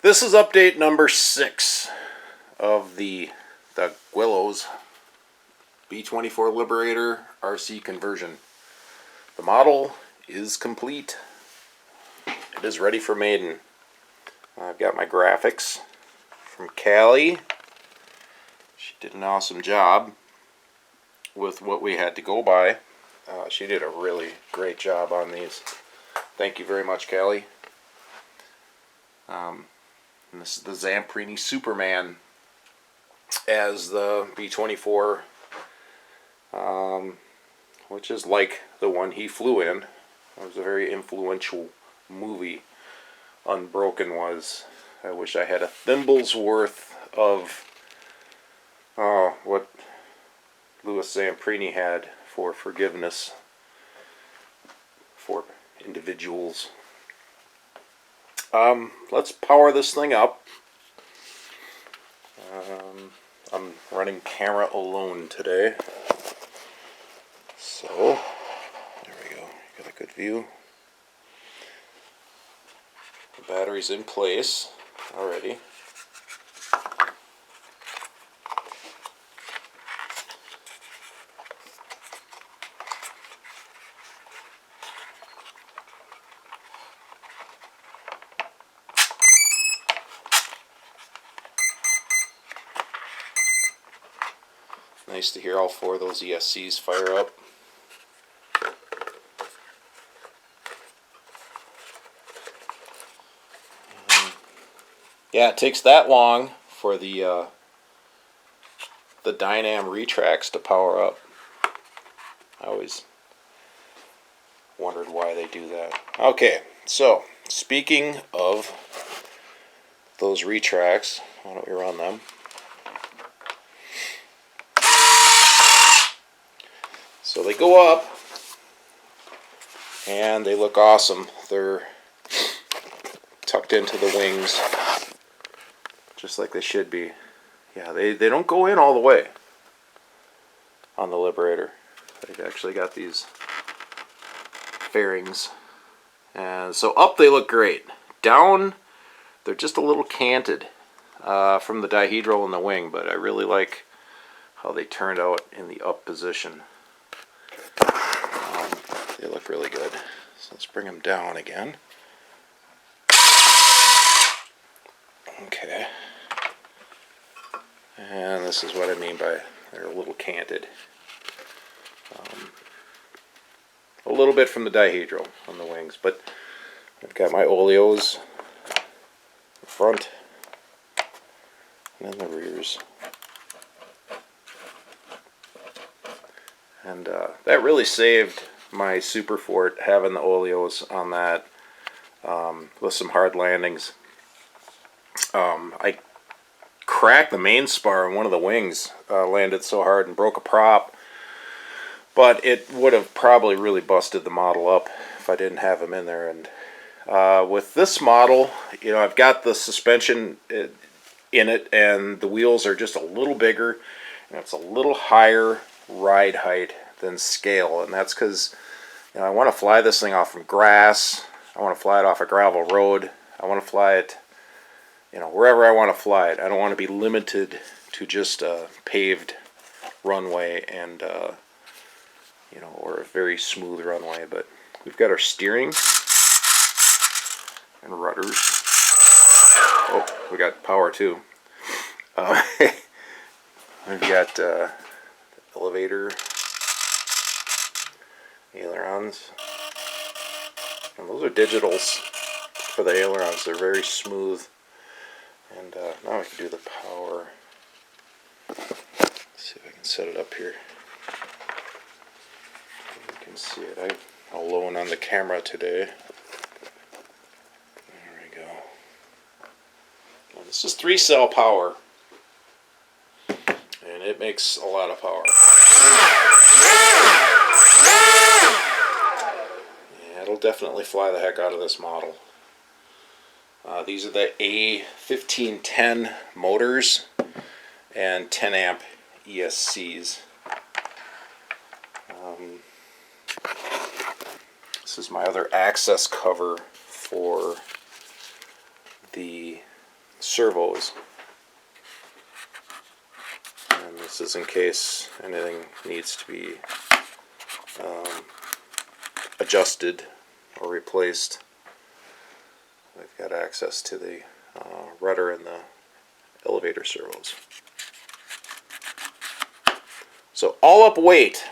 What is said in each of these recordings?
This is update number 6 of the Guillows B-24 Liberator RC conversion. The model is complete. It is ready for maiden. I've got my graphics from Callie. She did an awesome job with what we had to go by. She did a really great job on these. Thank you very much, Callie. And this is the Zamp Superman as the B-24, which is like the one he flew in. It was a very influential movie. Unbroken was. I wish I had a thimble's worth of what Louis Zamprini had for forgiveness for individuals. Let's power this thing up. I'm running camera alone today. So, there we go. Got a good view. The battery's in place already. Nice to hear all 4 of those ESCs fire up. Yeah, it takes that long for the Dynam Retracts to power up. I always wondered why they do that. Okay, so speaking of those Retracts, why don't we run them? So they go up, and they look awesome. They're tucked into the wings, just like they should be. Yeah, they don't go in all the way on the Liberator. They've actually got these fairings. And so up they look great. Down, they're just a little canted from the dihedral in the wing, but I really like how they turned out in the up position. They look really good. So let's bring them down again. Okay. And this is what I mean by they're a little canted. A little bit from the dihedral on the wings, but I've got my oleos in front and then the rears. And that really saved my Superfort, having the oleos on that with some hard landings. I cracked the main spar on one of the wings, landed so hard and broke a prop, but it would have probably really busted the model up if I didn't have them in there. And with this model, you know, I've got the suspension in it, and the wheels are just a little bigger, and it's a little higher ride height than scale, and that's because, you know, I want to fly this thing off of grass. I want to fly it off a gravel road. I want to fly it, you know, wherever I want to fly it. I don't want to be limited to just a paved runway and you know, or a very smooth runway. But we've got our steering and rudders. Oh, we got power too. We've got elevator, ailerons, and those are digitals for the ailerons. They're very smooth. And now I can do the power. Let's see if I can set it up here. You can see it. I'm alone on the camera today. There we go. Now, this is 3-cell power, and it makes a lot of power. Yeah, it'll definitely fly the heck out of this model. These are the A1510 motors and 10 amp ESCs. This is my other access cover for the servos. And this is in case anything needs to be adjusted or replaced. I've got access to the rudder and the elevator servos. So all up weight,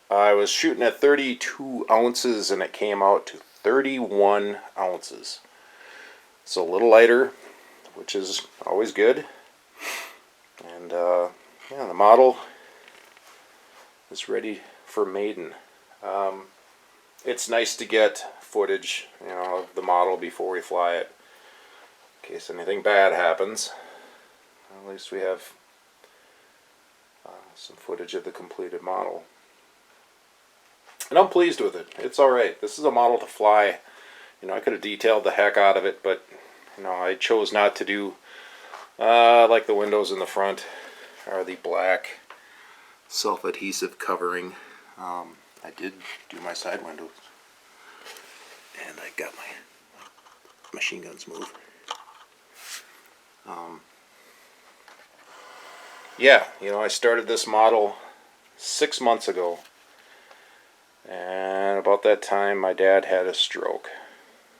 I was shooting at 32 ounces and it came out to 31 ounces. So a little lighter, which is always good. And yeah, the model is ready for maiden. It's nice to get footage, of the model before we fly it, in case anything bad happens. At least we have some footage of the completed model. And I'm pleased with it. It's alright. This is a model to fly. I could have detailed the heck out of it, but I chose not to do. Like the windows in the front are the black self-adhesive covering. I did do my side windows. And I got my machine guns move. Yeah, I started this model 6 months ago. And about that time my dad had a stroke.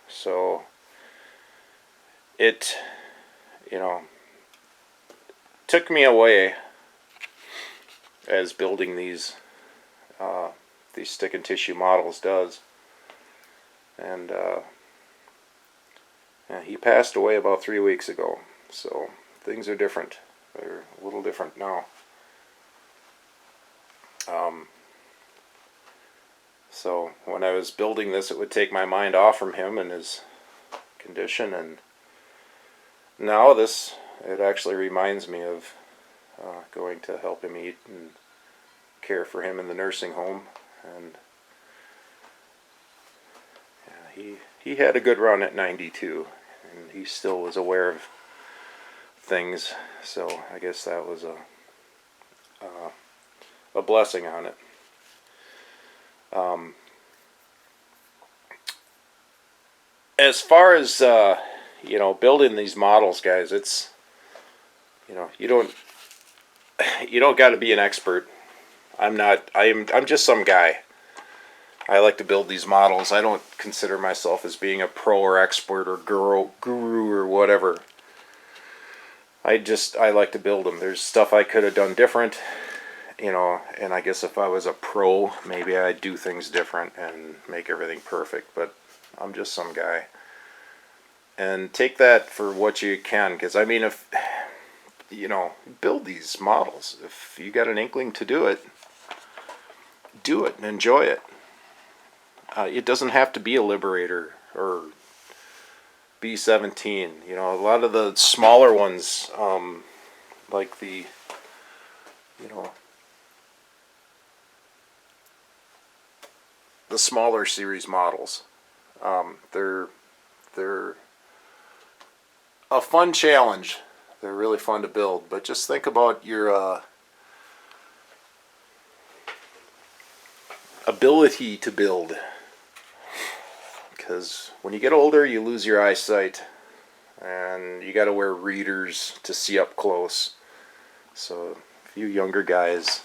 So it, took me away as building these stick and tissue models does. And yeah, he passed away about 3 weeks ago, so things are different. They're a little different now. So when I was building this, it would take my mind off from him and his condition, and now it actually reminds me of going to help him eat and care for him in the nursing home. And yeah, he had a good run at 92, and he still was aware of things, so I guess that was a blessing on it. As far as building these models, guys, it's you don't got to be an expert. I'm just some guy. I like to build these models. I don't consider myself as being a pro or expert or guru or whatever. I like to build them. There's stuff I could have done different, and I guess if I was a pro, maybe I'd do things different and make everything perfect, but I'm just some guy. And take that for what you can, because if build these models. If you got an inkling to do it and enjoy it. It doesn't have to be a Liberator or B-17. A lot of the smaller ones, like the, the smaller series models, they're a fun challenge. They're really fun to build, but just think about your ability to build. Because when you get older, you lose your eyesight, and you got to wear readers to see up close. So, if you younger guys,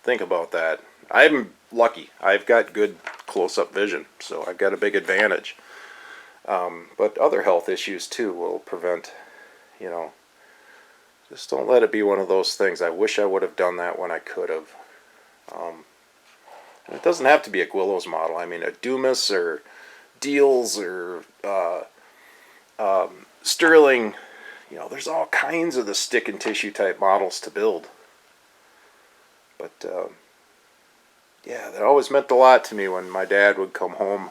think about that. I'm lucky. I've got good close-up vision, so I've got a big advantage. But other health issues too will prevent, just don't let it be one of those things. I wish I would have done that when I could have. And it doesn't have to be a Guillows model. A Dumas or Deals or Sterling, there's all kinds of the stick and tissue type models to build. But yeah, that always meant a lot to me when my dad would come home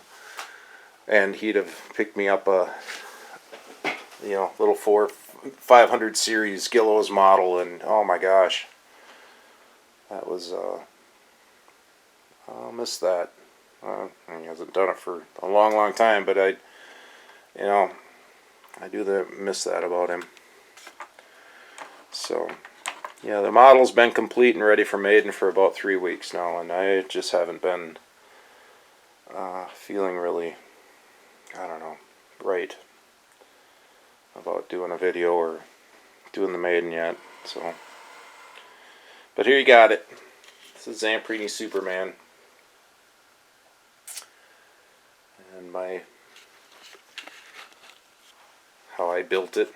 and he'd have picked me up a little 500 series Guillows model, and oh my gosh, that was I'll miss that. He hasn't done it for a long time, but I do miss that about him. So yeah, the model's been complete and ready for maiden for about 3 weeks now, and I just haven't been feeling really I don't know, right about doing a video or doing the maiden yet. So, but here you got it. This is Zamprini Superman, and how I built it.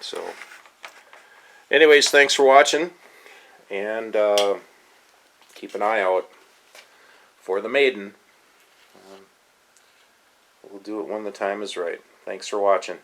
So, anyways, thanks for watching, and keep an eye out for the maiden. We'll do it when the time is right. Thanks for watching.